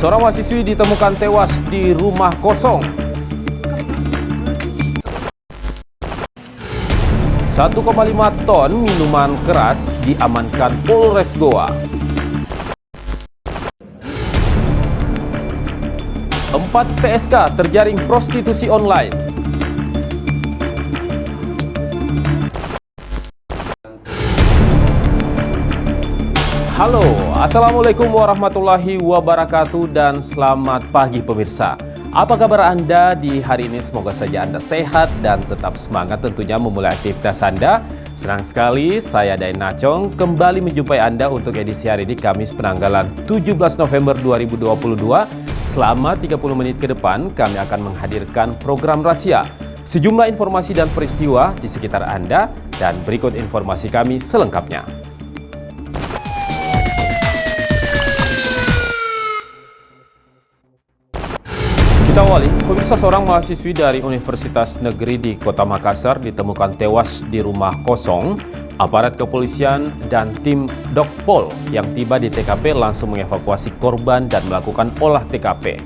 Seorang mahasiswi ditemukan tewas di rumah kosong. 1,5 ton minuman keras diamankan Polres Goa. 4 PSK terjaring prostitusi online. Halo, Assalamualaikum warahmatullahi wabarakatuh dan selamat pagi pemirsa. Apa kabar Anda di hari ini? Semoga saja Anda sehat dan tetap semangat tentunya memulai aktivitas Anda. Senang sekali saya Dain Nacong kembali menjumpai Anda untuk edisi hari ini Kamis penanggalan 17 November 2022. Selama 30 menit ke depan kami akan menghadirkan program Rahasia. Sejumlah informasi dan peristiwa di sekitar Anda dan berikut informasi kami selengkapnya. Kita awali, pemirsa, seorang mahasiswi dari Universitas Negeri di Kota Makassar ditemukan tewas di rumah kosong. Aparat kepolisian dan tim Dokpol yang tiba di TKP langsung mengevakuasi korban dan melakukan olah TKP.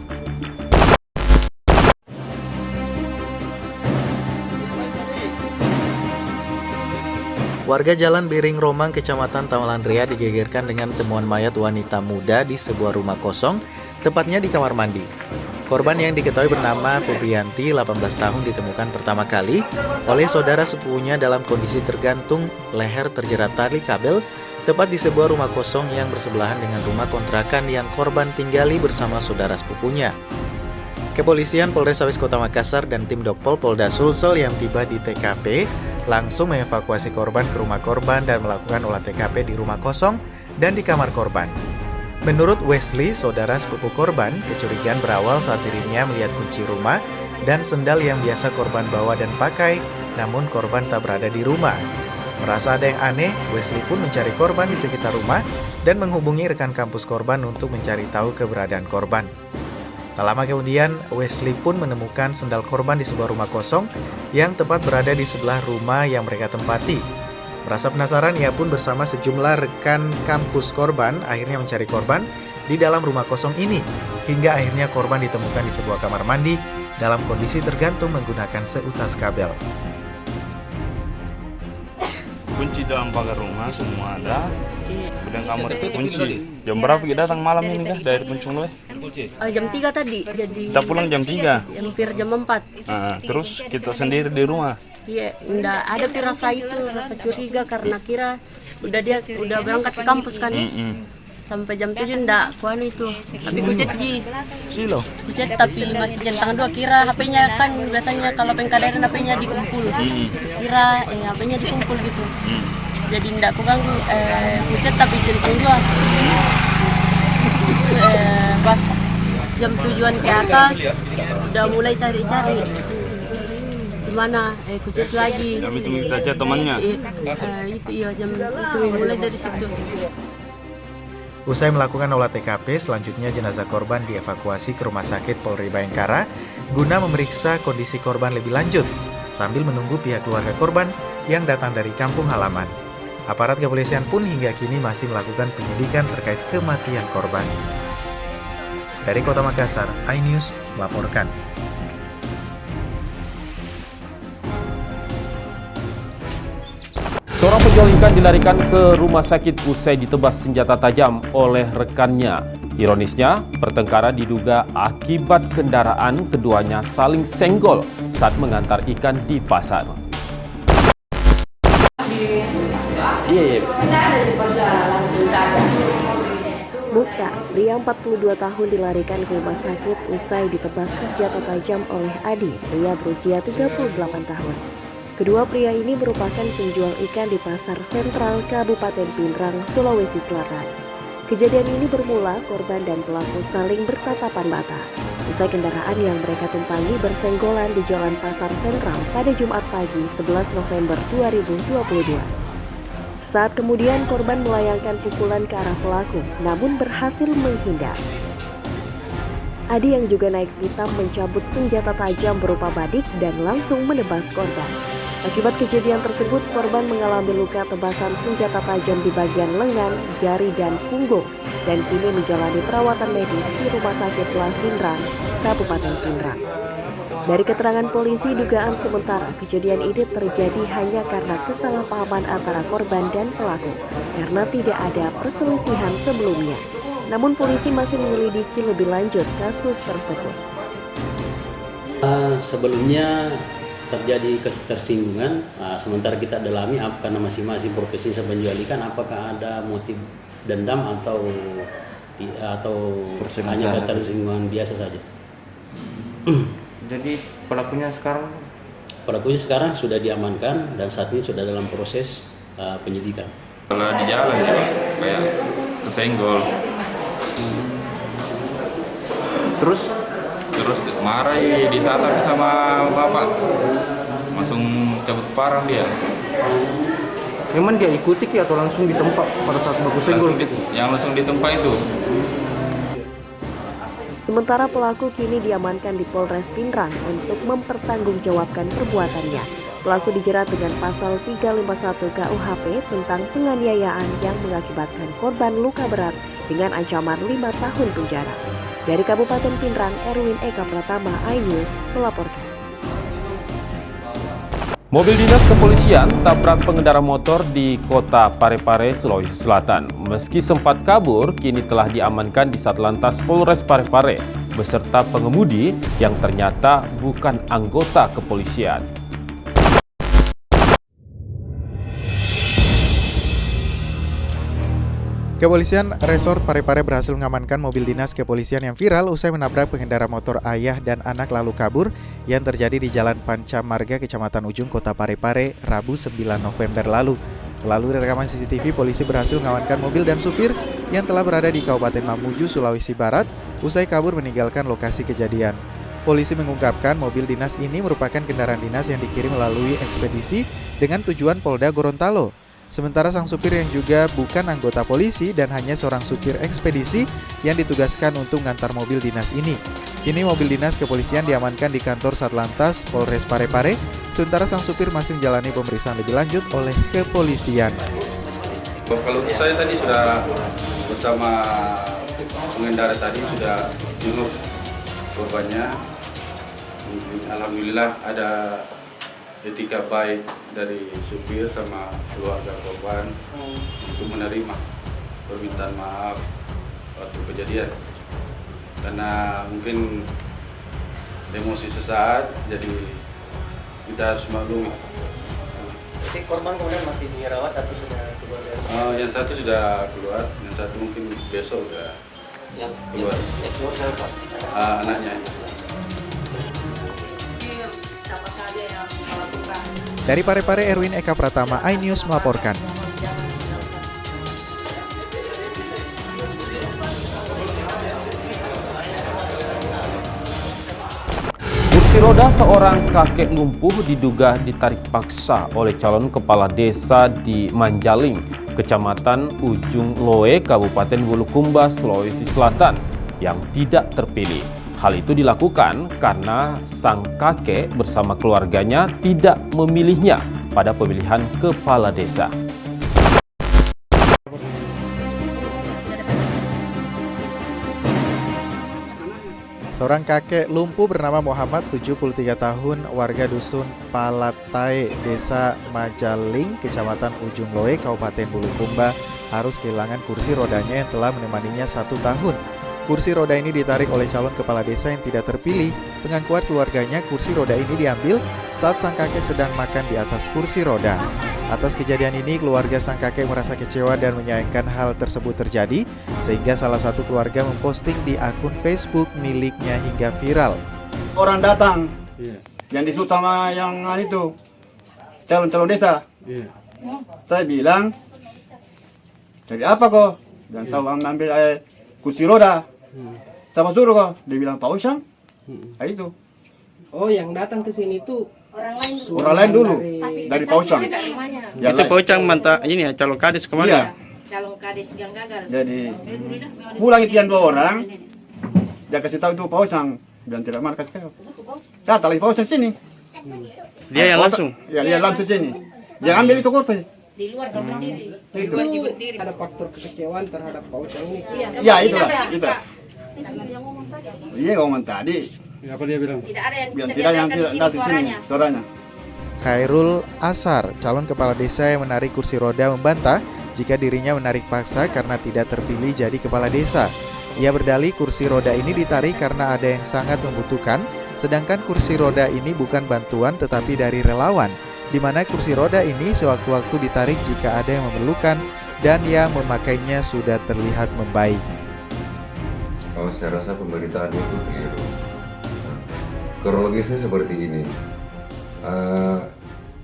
Warga Jalan Biring Romang, Kecamatan Tamalandria digegerkan dengan temuan mayat wanita muda di sebuah rumah kosong, tepatnya di kamar mandi. Korban yang diketahui bernama Febrianti, 18 tahun, ditemukan pertama kali oleh saudara sepupunya dalam kondisi tergantung leher terjerat tali kabel, tepat di sebuah rumah kosong yang bersebelahan dengan rumah kontrakan yang korban tinggali bersama saudara sepupunya. Kepolisian Polrestabes Kota Makassar dan tim Dokpol Polda Sulsel yang tiba di TKP langsung mengevakuasi korban ke rumah korban dan melakukan olah TKP di rumah kosong dan di kamar korban. Menurut Wesley, saudara sepupu korban, kecurigaan berawal saat dirinya melihat kunci rumah dan sendal yang biasa korban bawa dan pakai, namun korban tak berada di rumah. Merasa ada yang aneh, Wesley pun mencari korban di sekitar rumah dan menghubungi rekan kampus korban untuk mencari tahu keberadaan korban. Tak lama kemudian, Wesley pun menemukan sendal korban di sebuah rumah kosong yang tepat berada di sebelah rumah yang mereka tempati. Merasa penasaran, ia pun bersama sejumlah rekan kampus korban akhirnya mencari korban di dalam rumah kosong ini, hingga akhirnya korban ditemukan di sebuah kamar mandi dalam kondisi tergantung menggunakan seutas kabel. Kunci dalam pagar rumah semua ada. Kemudian kamar itu kunci. Jam berapa kita datang malam ini kah dari Puncung Loe? Jam 3 tadi, jadi Kita pulang jam 3. hampir jam 4. Terus kita sendiri di rumah. Iya, enggak ada rasa curiga karena kira udah berangkat ke kampus kan. Sampai jam 7 enggak kuan itu. Tapi kucet Silo. Kucet tapi masih centang 2, kira HP-nya kan biasanya kalau pengkaderan HP-nya dikumpul. Kira HP-nya dikumpul gitu. Jadi enggak ku ganggu kucet tapi centang 2. Pas jam 7-an ke atas udah mulai cari-cari. Mana kucet lagi. Kami tunggu saja temannya. Jam itu mulai dari situ. Usai melakukan olah TKP, selanjutnya jenazah korban dievakuasi ke Rumah Sakit Polri Bayangkara guna memeriksa kondisi korban lebih lanjut sambil menunggu pihak keluarga korban yang datang dari kampung halaman. Aparat kepolisian pun hingga kini masih melakukan penyidikan terkait kematian korban. Dari Kota Makassar, iNews melaporkan. Seorang penjual ikan dilarikan ke rumah sakit usai ditebas senjata tajam oleh rekannya. Ironisnya, pertengkaran diduga akibat kendaraan keduanya saling senggol saat mengantar ikan di pasar. Mukta, pria 42 tahun dilarikan ke rumah sakit usai ditebas senjata tajam oleh Adi, pria berusia 38 tahun. Kedua pria ini merupakan penjual ikan di Pasar Sentral Kabupaten Pindrang, Sulawesi Selatan. Kejadian ini bermula korban dan pelaku saling bertatapan mata usai kendaraan yang mereka tumpangi bersenggolan di Jalan Pasar Sentral pada Jumat pagi 11 November 2022. Saat kemudian korban melayangkan pukulan ke arah pelaku, namun berhasil menghindar. Adi yang juga naik pitam mencabut senjata tajam berupa badik dan langsung menebas korban. Akibat kejadian tersebut, korban mengalami luka tebasan senjata tajam di bagian lengan, jari, dan punggung, dan kini menjalani perawatan medis di Rumah Sakit Lasindrang, Kabupaten Pindrang. Dari keterangan polisi, dugaan sementara kejadian ini terjadi hanya karena kesalahpahaman antara korban dan pelaku, karena tidak ada perselisihan sebelumnya. Namun polisi masih menyelidiki lebih lanjut kasus tersebut. Sebelumnya terjadi ketersinggungan, sementara kita dalami karena masing-masing profesi penjual ikan, apakah ada motif dendam atau hanya ketersinggungan biasa saja. Jadi pelakunya sekarang? Pelakunya sekarang sudah diamankan dan saat ini sudah dalam proses penyidikan. Kalau di jalan ya kayak kesenggol. Terus Marah ditata sama bapak, langsung cabut parang dia. memang dia ikuti atau langsung ditempa pada saat baku senggol? Yang langsung ditempa itu. Sementara pelaku kini diamankan di Polres Pindrang untuk mempertanggungjawabkan perbuatannya. Pelaku dijerat dengan pasal 351 KUHP tentang penganiayaan yang mengakibatkan korban luka berat dengan ancaman 5 tahun penjara. Dari Kabupaten Pindrang, Erwin Eka Pratama, iNews melaporkan. Mobil dinas kepolisian tabrak pengendara motor di Kota Parepare, Sulawesi Selatan. Meski sempat kabur, kini telah diamankan di Satlantas Polres Parepare beserta pengemudi yang ternyata bukan anggota kepolisian. Kepolisian Resort Parepare berhasil mengamankan mobil dinas kepolisian yang viral usai menabrak pengendara motor ayah dan anak lalu kabur yang terjadi di Jalan Pancamarga, Kecamatan Ujung, Kota Parepare, Rabu 9 November lalu. Melalui rekaman CCTV, polisi berhasil mengamankan mobil dan supir yang telah berada di Kabupaten Mamuju, Sulawesi Barat, usai kabur meninggalkan lokasi kejadian. Polisi mengungkapkan mobil dinas ini merupakan kendaraan dinas yang dikirim melalui ekspedisi dengan tujuan Polda Gorontalo. Sementara sang supir yang juga bukan anggota polisi dan hanya seorang supir ekspedisi yang ditugaskan untuk mengantar mobil dinas ini. Kini mobil dinas kepolisian diamankan di kantor Satlantas Polres Parepare, sementara sang supir masih menjalani pemeriksaan lebih lanjut oleh kepolisian. Kalau saya tadi sudah bersama pengendara tadi sudah jenguk korbannya. Alhamdulillah ada etika baik dari supir sama keluarga korban untuk menerima permintaan maaf waktu kejadian, karena mungkin emosi sesaat, jadi kita harus maklumi. Jadi korban kemudian masih dirawat atau sudah keluar dari? Yang satu sudah keluar, yang satu mungkin besok sudah keluar. Yang keluar siapa? Anaknya. Dari Parepare, Erwin Eka Pratama, iNews melaporkan. Kursi roda seorang kakek lumpuh diduga ditarik paksa oleh calon kepala desa di Manjaling, Kecamatan Ujung Loe, Kabupaten Bulukumba, Sulawesi Selatan, yang tidak terpilih. Hal itu dilakukan karena sang kakek bersama keluarganya tidak memilihnya pada pemilihan kepala desa. Seorang kakek lumpuh bernama Muhammad, 73 tahun, warga dusun Palatae, Desa Majaling, Kecamatan Ujung Loe, Kabupaten Bulukumba, harus kehilangan kursi rodanya yang telah menemaninya 1 tahun. Kursi roda ini ditarik oleh calon kepala desa yang tidak terpilih. Pengakuan keluarganya, kursi roda ini diambil saat sang kakek sedang makan di atas kursi roda. Atas kejadian ini, keluarga sang kakek merasa kecewa dan menyayangkan hal tersebut terjadi, sehingga salah satu keluarga memposting di akun Facebook miliknya hingga viral. Orang datang, yang disuruh sama yang itu, calon desa. Saya bilang, jadi apa kok? Dan saya ambil kursi roda. Sama suruh kok, dia bilang Pak Usang. Nah, itu. Oh, yang datang ke sini tuh orang lain dulu dari Pak Usang. Itu Pak Usang mantap ini ya, calon kades kemarin. Iya. Calon kades yang gagal. Jadi pulang itu yang 2 orang, dia kasih tahu itu Pak Usang dan tidak mau kasih tahu. Datang lagi Pak Usang sini. Dia yang langsung. Ya, dia langsung sini. Dia ambil itu kursi. Di luar kau berdiri. Itu. Ada faktor kekecewaan terhadap Pak Ucang ini. Ya, itulah. Itu. Iya, ngomong tadi. Apa dia bilang? Tidak ada yang Biar bisa tidak yang diadakan di tidak sini di sini suaranya. Khairul Asar, calon kepala desa yang menarik kursi roda, membantah jika dirinya menarik paksa karena tidak terpilih jadi kepala desa. Ia berdalih kursi roda ini ditarik karena ada yang sangat membutuhkan, sedangkan kursi roda ini bukan bantuan tetapi dari relawan, di mana kursi roda ini sewaktu-waktu ditarik jika ada yang memerlukan dan yang memakainya sudah terlihat membaik. Oh, saya rasa pemberitaan itu keliru. Kronologisnya seperti ini.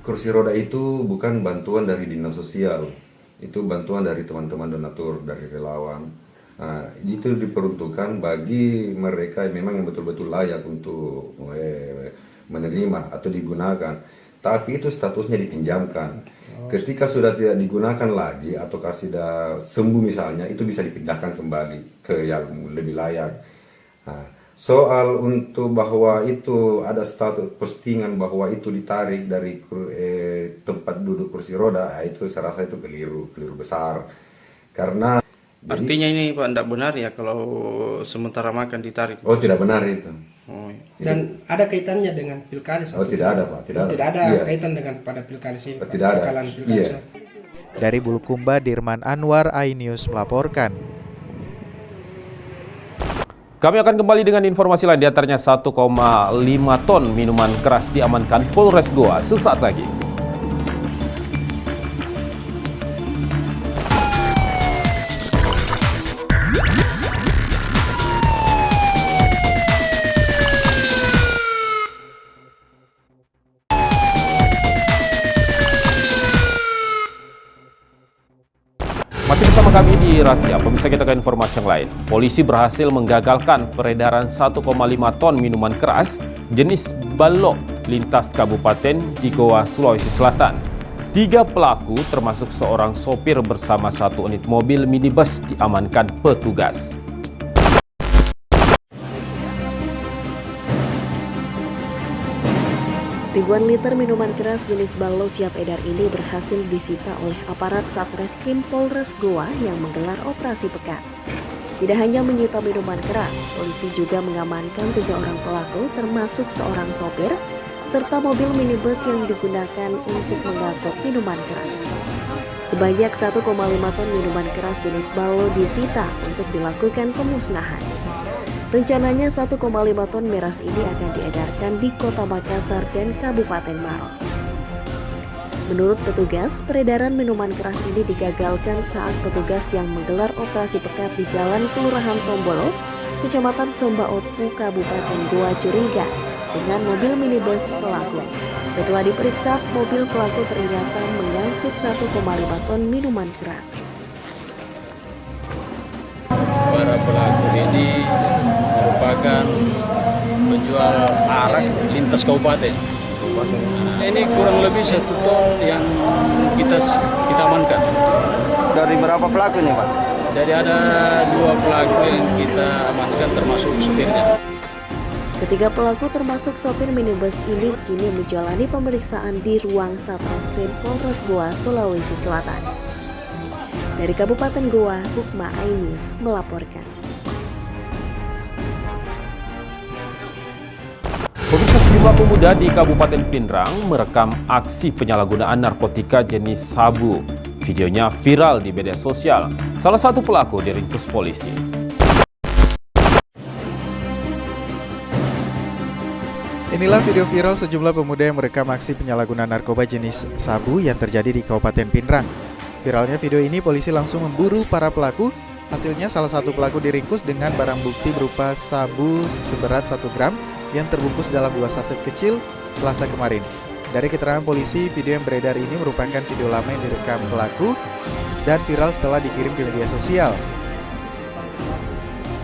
Kursi roda itu bukan bantuan dari dinas sosial, itu bantuan dari teman-teman donatur, dari relawan. Itu diperuntukkan bagi mereka yang memang yang betul-betul layak untuk menerima atau digunakan. Tapi itu statusnya dipinjamkan. Ketika sudah tidak digunakan lagi atau sudah sembuh misalnya, itu bisa dipindahkan kembali ke yang lebih layak. Soal untuk bahwa itu ada status postingan bahwa itu ditarik dari tempat duduk kursi roda, itu saya rasa itu keliru besar. Karena artinya ini Pak tidak benar ya kalau sementara makan ditarik. Oh, tidak benar itu. Oh, iya. Dan ada kaitannya dengan pilkades? Oh, tidak ada, Pak. Tidak ada Iya. Kaitan dengan pada pilkades ini. Tidak ada. Iya. Dari Bulukumba, Dirman Anwar, iNews melaporkan. Kami akan kembali dengan informasi lain, di antaranya 1,5 ton minuman keras diamankan Polres Goa sesaat lagi. Masih bersama kami di Rahasia, pemirsa, kita ke informasi yang lain. Polisi berhasil menggagalkan peredaran 1,5 ton minuman keras jenis balok lintas kabupaten di Goa, Sulawesi Selatan. 3 pelaku termasuk seorang sopir bersama 1 unit mobil minibus diamankan petugas. Ribuan liter minuman keras jenis ballo siap edar ini berhasil disita oleh aparat Satreskrim Polres Goa yang menggelar operasi pekat. Tidak hanya menyita minuman keras, polisi juga mengamankan 3 orang pelaku termasuk seorang sopir serta mobil minibus yang digunakan untuk mengangkut minuman keras. Sebanyak 1,5 ton minuman keras jenis ballo disita untuk dilakukan pemusnahan. Rencananya 1,5 ton miras ini akan diedarkan di Kota Makassar dan Kabupaten Maros. Menurut petugas, peredaran minuman keras ini digagalkan saat petugas yang menggelar operasi pekat di Jalan Kelurahan Tombolo, Kecamatan Sombaopu, Kabupaten Goa curiga dengan mobil minibus pelaku. Setelah diperiksa, mobil pelaku ternyata mengangkut 1,5 ton minuman keras. Para pelaku ini merupakan penjual arak lintas kabupaten. Ini kurang lebih 1 ton yang kita amankan. Dari berapa pelaku nih Pak? Jadi ada 2 pelaku yang kita amankan termasuk supirnya. Ketiga pelaku termasuk sopir minibus ini kini menjalani pemeriksaan di ruang Satreskrim Polres Goa, Sulawesi Selatan. Dari Kabupaten Goa, Hukma iNews melaporkan. Pemirsa, sejumlah pemuda di Kabupaten Pindrang merekam aksi penyalahgunaan narkotika jenis sabu. Videonya viral di media sosial. Salah satu pelaku diringkus polisi. Inilah video viral sejumlah pemuda yang merekam aksi penyalahgunaan narkoba jenis sabu yang terjadi di Kabupaten Pindrang. Viralnya video ini, polisi langsung memburu para pelaku. Hasilnya salah satu pelaku diringkus dengan barang bukti berupa sabu seberat 1 gram yang terbungkus dalam 2 saset kecil Selasa kemarin. Dari keterangan polisi, video yang beredar ini merupakan video lama yang direkam pelaku dan viral setelah dikirim ke media sosial.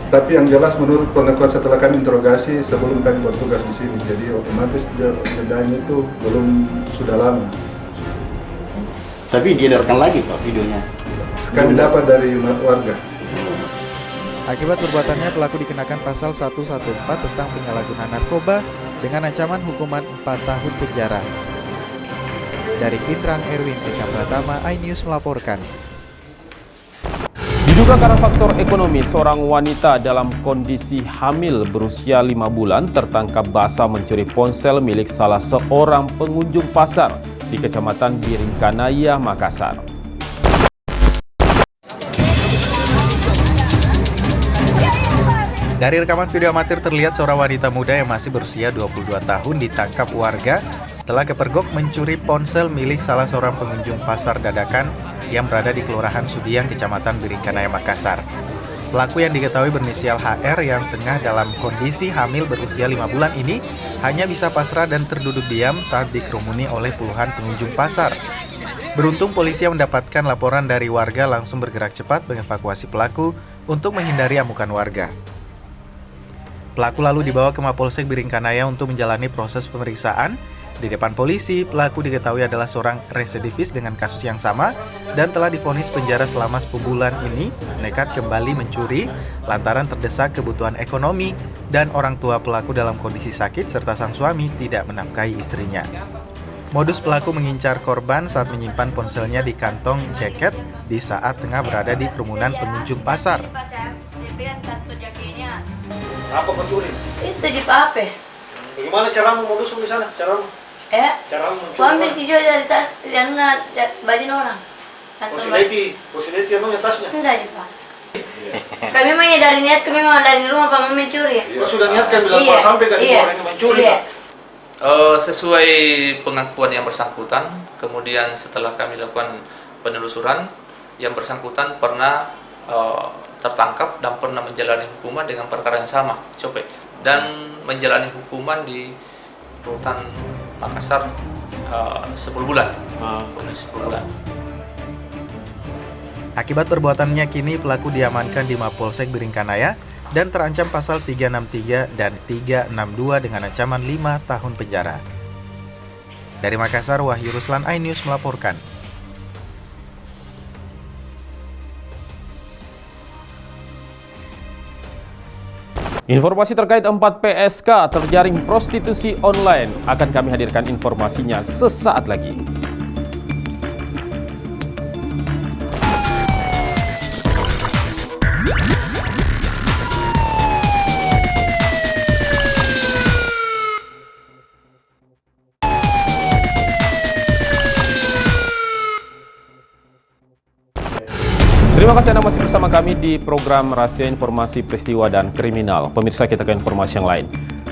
Tapi yang jelas menurut pengakuan setelah kami interogasi sebelum kami bertugas di sini, jadi otomatis jedanya itu sudah lama. Tapi dia direkam lagi Pak videonya? Kami dapat dari warga. Akibat perbuatannya, pelaku dikenakan pasal 114 tentang penyalahgunaan narkoba dengan ancaman hukuman 4 tahun penjara. Dari Pindrang, Erwin Eka Pratama, iNews melaporkan. Diduga karena faktor ekonomi, seorang wanita dalam kondisi hamil berusia 5 bulan tertangkap basah mencuri ponsel milik salah seorang pengunjung pasar di Kecamatan Biringkanaya, Makassar. Dari rekaman video amatir terlihat seorang wanita muda yang masih berusia 22 tahun ditangkap warga setelah kepergok mencuri ponsel milik salah seorang pengunjung pasar dadakan yang berada di Kelurahan Sudiang, Kecamatan Biringkanaya, Makassar. Pelaku yang diketahui berinisial HR yang tengah dalam kondisi hamil berusia 5 bulan ini hanya bisa pasrah dan terduduk diam saat dikerumuni oleh puluhan pengunjung pasar. Beruntung polisi yang mendapatkan laporan dari warga langsung bergerak cepat mengevakuasi pelaku untuk menghindari amukan warga. Pelaku lalu dibawa ke Mapolsek Biringkanaya untuk menjalani proses pemeriksaan. Di depan polisi, pelaku diketahui adalah seorang residivis dengan kasus yang sama dan telah divonis penjara selama 10 bulan ini nekat kembali mencuri lantaran terdesak kebutuhan ekonomi dan orang tua pelaku dalam kondisi sakit serta sang suami tidak menafkahi istrinya. Modus pelaku mengincar korban saat menyimpan ponselnya di kantong jaket di saat tengah berada di kerumunan pengunjung pasar. Apa kau curi? Itu di HP. Bagaimana caramu modusmu di sana? Caramu? Caramu mencuri. Kau ambil video dari tas yang baju orang. Posileti yang tasnya? Tidak, Pak. Kami memang dari niat, kami memang dari rumah Pak mau mencuri. Kau sudah niatkan bila kau sampai ke orang yang mencuri? Sesuai pengakuan yang bersangkutan, kemudian setelah kami lakukan penelusuran, yang bersangkutan pernah tertangkap dan pernah menjalani hukuman dengan perkara yang sama, copet, dan menjalani hukuman di Rutan Makassar 10 bulan. 10 bulan. Akibat perbuatannya, kini pelaku diamankan di Mapolsek Biringkanaya dan terancam pasal 363 dan 362 dengan ancaman 5 tahun penjara. Dari Makassar, Wahyu Ruslan, iNews melaporkan. Informasi terkait 4 PSK terjaring prostitusi online akan kami hadirkan informasinya sesaat lagi. Terima kasih Anda masih bersama kami di program Rahasia Informasi Peristiwa dan Kriminal. Pemirsa, kita ke informasi yang lain.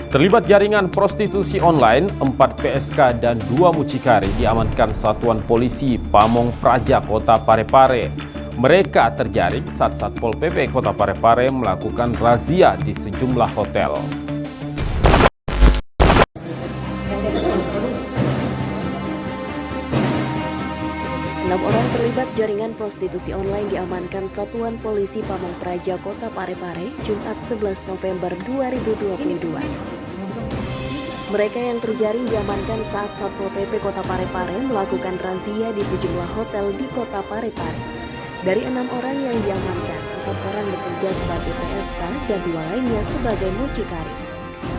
Terlibat jaringan prostitusi online, 4 PSK dan 2 mucikari diamankan Satuan Polisi Pamong Praja Kota Parepare. Mereka terjaring saat Satpol PP Kota Parepare melakukan razia di sejumlah hotel. 6 orang terlibat jaringan prostitusi online diamankan Satuan Polisi Pamong Praja Kota Parepare Jumat 11 November 2022. Mereka yang terjaring diamankan saat Satpol PP Kota Parepare melakukan razia di sejumlah hotel di Kota Parepare. Dari 6 orang yang diamankan, 4 orang bekerja sebagai PSK dan 2 lainnya sebagai mucikari.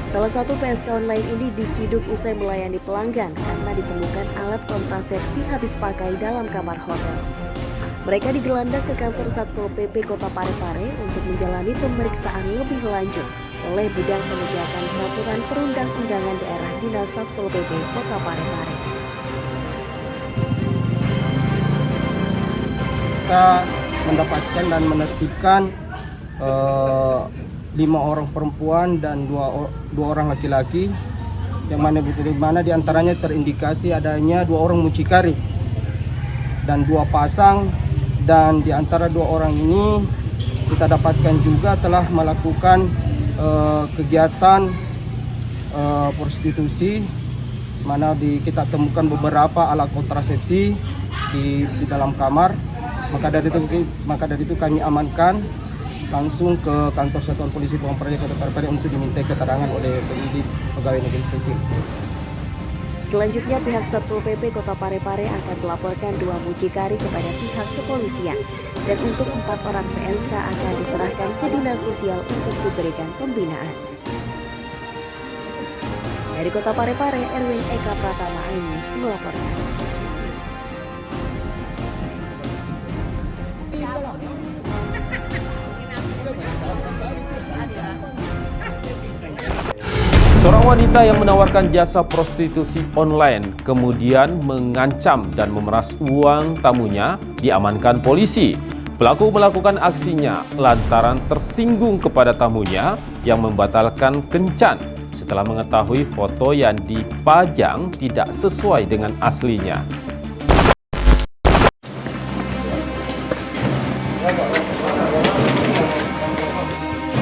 Salah satu PSK online ini diciduk usai melayani pelanggan karena ditemukan alat kontrasepsi habis pakai dalam kamar hotel. Mereka digelandang ke kantor Satpol PP Kota Parepare untuk menjalani pemeriksaan lebih lanjut oleh Bidang Penegakan Peraturan Perundang-undangan Daerah Dinas Satpol PP Kota Parepare. Kita mendapatkan dan menertibkan 5 orang perempuan dan 2 orang laki-laki, yang mana diantaranya terindikasi adanya 2 orang mucikari dan 2 pasang, dan di antara 2 orang ini kita dapatkan juga telah melakukan kegiatan prostitusi, mana kita temukan beberapa alat kontrasepsi di dalam kamar. Maka dari itu kami amankan langsung ke kantor Satuan Polisi Pamong Praja Kota Parepare untuk dimintai keterangan oleh penyidik pegawai negeri sipil. Selanjutnya pihak Satpol PP Kota Parepare akan melaporkan 2 mucikari kepada pihak kepolisian dan untuk 4 orang PSK akan diserahkan ke Dinas Sosial untuk diberikan pembinaan. Dari Kota Parepare, Erwin Eka Pratama iNews melaporkan. Seorang wanita yang menawarkan jasa prostitusi online kemudian mengancam dan memeras uang tamunya diamankan polisi. Pelaku melakukan aksinya lantaran tersinggung kepada tamunya yang membatalkan kencan setelah mengetahui foto yang dipajang tidak sesuai dengan aslinya.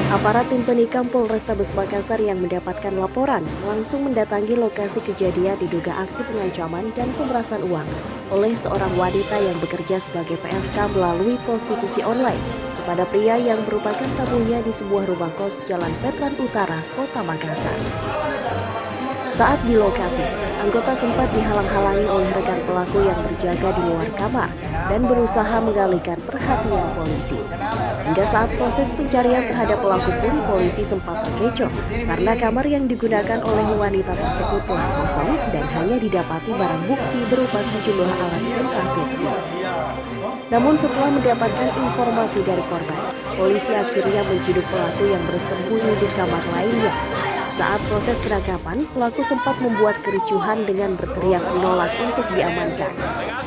Aparat tim penikam Polrestabes Makassar yang mendapatkan laporan langsung mendatangi lokasi kejadian diduga aksi pengancaman dan pemerasan uang oleh seorang wanita yang bekerja sebagai PSK melalui prostitusi online kepada pria yang merupakan tamunya di sebuah rumah kos Jalan Veteran Utara, Kota Makassar. Saat di lokasi, anggota sempat dihalang-halangi oleh rekan pelaku yang berjaga di luar kamar dan berusaha mengalihkan perhatian polisi. Hingga saat proses pencarian terhadap pelaku pun polisi sempat terkecoh karena kamar yang digunakan oleh wanita tersebut telah kosong dan hanya didapati barang bukti berupa sejumlah alat kontrasepsi. Namun setelah mendapatkan informasi dari korban, polisi akhirnya menciduk pelaku yang bersembunyi di kamar lainnya. Saat proses penangkapan, pelaku sempat membuat kericuhan dengan berteriak menolak untuk diamankan.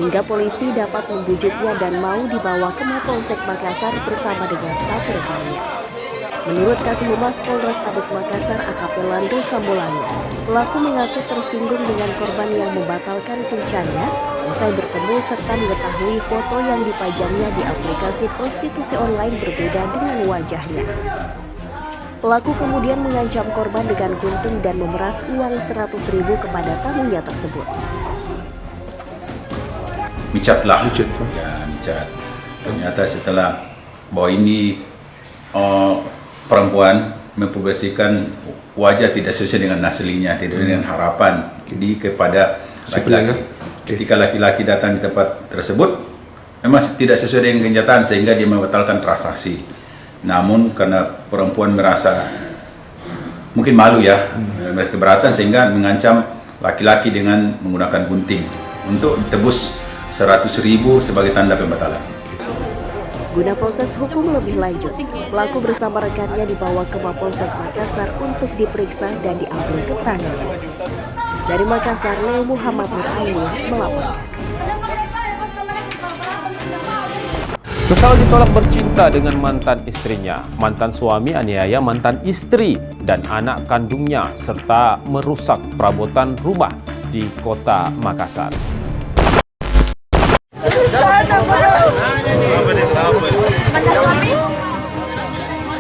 Hingga polisi dapat membujuknya dan mau dibawa ke Mapolsek Makassar bersama dengan satu rekannya. Menurut Kasih Humas Polrestabes Makassar AKP Lando Sambolangi, pelaku mengaku tersinggung dengan korban yang membatalkan kencannya usai bertemu serta mengetahui foto yang dipajangnya di aplikasi prostitusi online berbeda dengan wajahnya. Pelaku kemudian mengancam korban dengan gunting dan memeras uang 100.000 kepada tamunya tersebut. Micat. Ya, micat. Ternyata setelah bahwa ini perempuan mempublikasikan wajah tidak sesuai dengan aslinya, tidak dengan harapan. Jadi kepada laki-laki, ketika laki-laki datang di tempat tersebut, memang tidak sesuai dengan kenyataan sehingga dia membatalkan transaksi. Namun karena perempuan merasa mungkin malu ya, merasa keberatan sehingga mengancam laki-laki dengan menggunakan gunting untuk tebus 100.000 sebagai tanda pembatalan. Guna proses hukum lebih lanjut, pelaku bersama rekannya dibawa ke Mapolsek Makassar untuk diperiksa dan diambil keterangannya. Dari Makassar, Leo Muhammad Nur iNews melaporkan. Kesal ditolak bercinta dengan mantan istrinya. Mantan suami aniaya mantan istri dan anak kandungnya serta merusak perabotan rumah di Kota Makassar.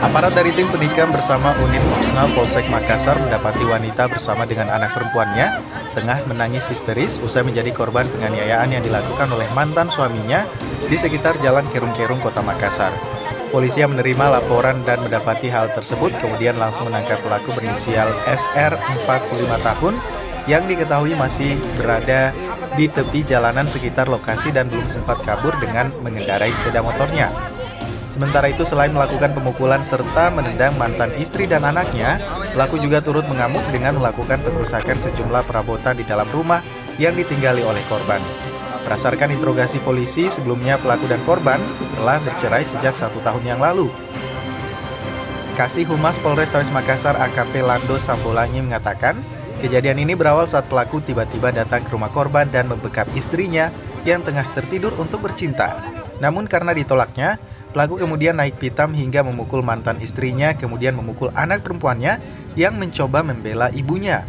Aparat dari tim penikam bersama unit Musnal Polsek Makassar mendapati wanita bersama dengan anak perempuannya tengah menangis histeris usai menjadi korban penganiayaan yang dilakukan oleh mantan suaminya di sekitar Jalan Kerung-Kerung, Kota Makassar. Polisi yang menerima laporan dan mendapati hal tersebut kemudian langsung menangkap pelaku berinisial SR 45 tahun yang diketahui masih berada di tepi jalanan sekitar lokasi dan belum sempat kabur dengan mengendarai sepeda motornya. Sementara itu, selain melakukan pemukulan serta menendang mantan istri dan anaknya, pelaku juga turut mengamuk dengan melakukan pengerusakan sejumlah perabotan di dalam rumah yang ditinggali oleh korban. Berdasarkan interogasi polisi, sebelumnya pelaku dan korban telah bercerai sejak 1 tahun yang lalu. Kasih Humas Polrestabes Makassar AKP Lando Sambolangi mengatakan, kejadian ini berawal saat pelaku tiba-tiba datang ke rumah korban dan membekap istrinya yang tengah tertidur untuk bercinta. Namun karena ditolaknya, pelaku kemudian naik pitam hingga memukul mantan istrinya, kemudian memukul anak perempuannya yang mencoba membela ibunya.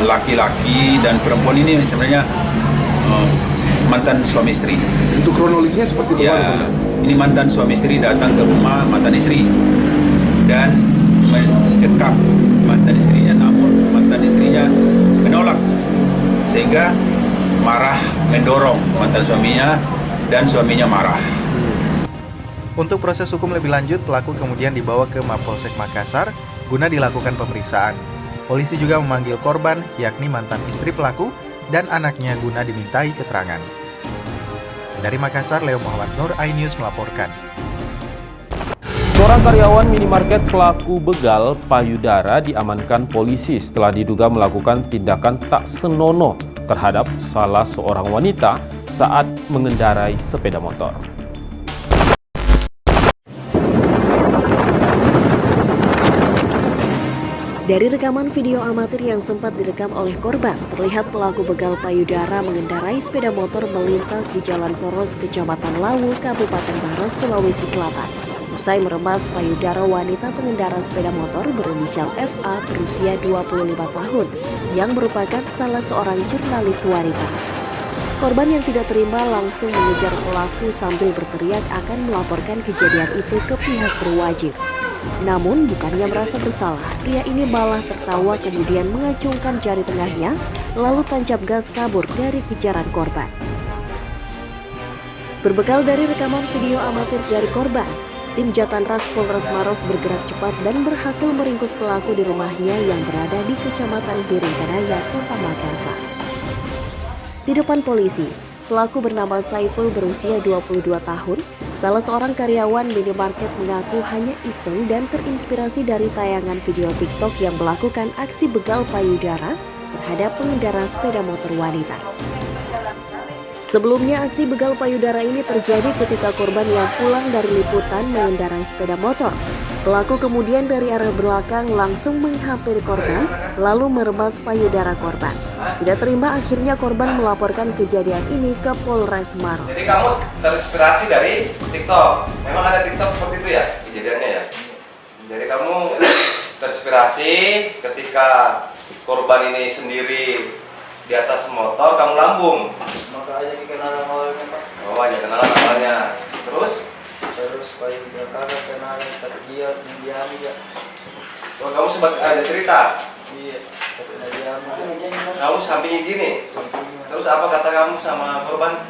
Laki-laki dan perempuan ini sebenarnya mantan suami istri. Untuk kronologinya seperti apa? Ya, ini mantan suami istri datang ke rumah mantan istri dan mendekap mantan istrinya, namun mantan istrinya menolak sehingga marah mendorong mantan suaminya dan suaminya marah. Untuk proses hukum lebih lanjut, pelaku kemudian dibawa ke Mapolsek Makassar guna dilakukan pemeriksaan. Polisi juga memanggil korban, yakni mantan istri pelaku, dan anaknya guna dimintai keterangan. Dari Makassar, Leo Muhammad Nur, iNews melaporkan. Seorang karyawan minimarket pelaku begal payudara diamankan polisi setelah diduga melakukan tindakan tak senonoh terhadap salah seorang wanita saat mengendarai sepeda motor. Dari rekaman video amatir yang sempat direkam oleh korban, terlihat pelaku begal payudara mengendarai sepeda motor melintas di Jalan Poros, Kecamatan Lawu, Kabupaten Maros, Sulawesi Selatan. Usai meremas payudara wanita pengendara sepeda motor berinisial FA berusia 25 tahun yang merupakan salah seorang jurnalis wanita. Korban yang tidak terima langsung mengejar pelaku sambil berteriak akan melaporkan kejadian itu ke pihak berwajib. Namun bukannya merasa bersalah, pria ini malah tertawa kemudian mengacungkan jari tengahnya lalu tancap gas kabur dari kejaran korban. Berbekal dari rekaman video amatir dari korban, tim Jatanras Polres Maros bergerak cepat dan berhasil meringkus pelaku di rumahnya yang berada di Kecamatan Biringkanaya, Kota Makassar. Di depan polisi, pelaku bernama Saiful berusia 22 tahun, salah seorang karyawan minimarket mengaku hanya iseng dan terinspirasi dari tayangan video TikTok yang melakukan aksi begal payudara terhadap pengendara sepeda motor wanita. Sebelumnya, aksi begal payudara ini terjadi ketika korban yang pulang dari liputan mengendarai sepeda motor. Pelaku kemudian dari arah belakang langsung menghampiri korban, lalu meremas payudara korban. Tidak terima, akhirnya korban melaporkan kejadian ini ke Polres Maros. Jadi kamu terinspirasi dari TikTok. Memang ada TikTok seperti itu ya kejadiannya ya. Jadi kamu terinspirasi ketika korban ini sendiri di atas motor, kamu lambung. Makanya dikenalan awalnya Pak. Oh, aja kenalan awalnya. Terus payudara kenalan dia mendiami ya. Oh, kamu sempat ada cerita? Iya, diami. Kamu sampingnya gini? Terus apa kata kamu sama korban?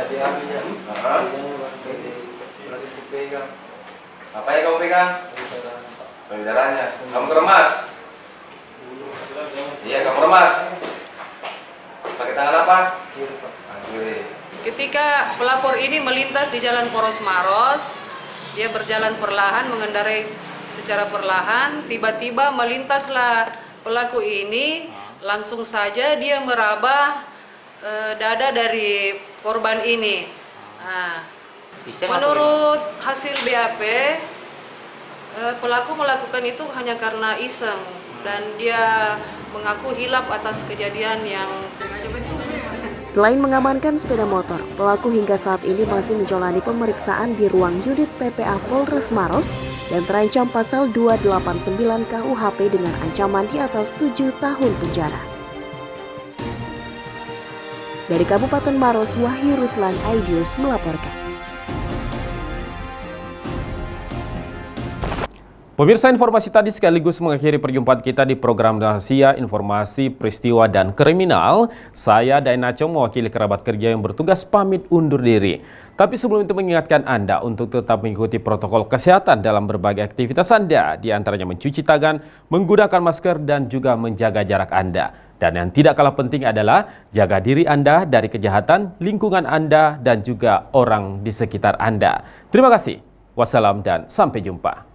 Diami ya. Apa yang kamu pegang? Payudaranya. Kamu keremas? Iya, kamu remas. Pakai tangan apa? Kiri. Ketika pelapor ini melintas di Jalan Poros Maros, dia berjalan perlahan, mengendarai secara perlahan, tiba-tiba melintaslah pelaku ini, langsung saja dia meraba dada dari korban ini. Nah, menurut hasil BAP, pelaku melakukan itu hanya karena iseng dan dia mengaku hilaf atas kejadian yang. Selain mengamankan sepeda motor, pelaku hingga saat ini masih menjalani pemeriksaan di ruang unit PPA Polres Maros dan terancam pasal 289 KUHP dengan ancaman di atas 7 tahun penjara. Dari Kabupaten Maros, Wahyu Ruslan, iNews melaporkan. Pemirsa, informasi tadi sekaligus mengakhiri perjumpaan kita di program Rahasia Informasi Peristiwa dan Kriminal. Saya Dainaco mewakili kerabat kerja yang bertugas pamit undur diri. Tapi sebelum itu mengingatkan Anda untuk tetap mengikuti protokol kesehatan dalam berbagai aktivitas Anda, di antaranya mencuci tangan, menggunakan masker, dan juga menjaga jarak Anda. Dan yang tidak kalah penting adalah jaga diri Anda dari kejahatan, lingkungan Anda, dan juga orang di sekitar Anda. Terima kasih. Wassalam dan sampai jumpa.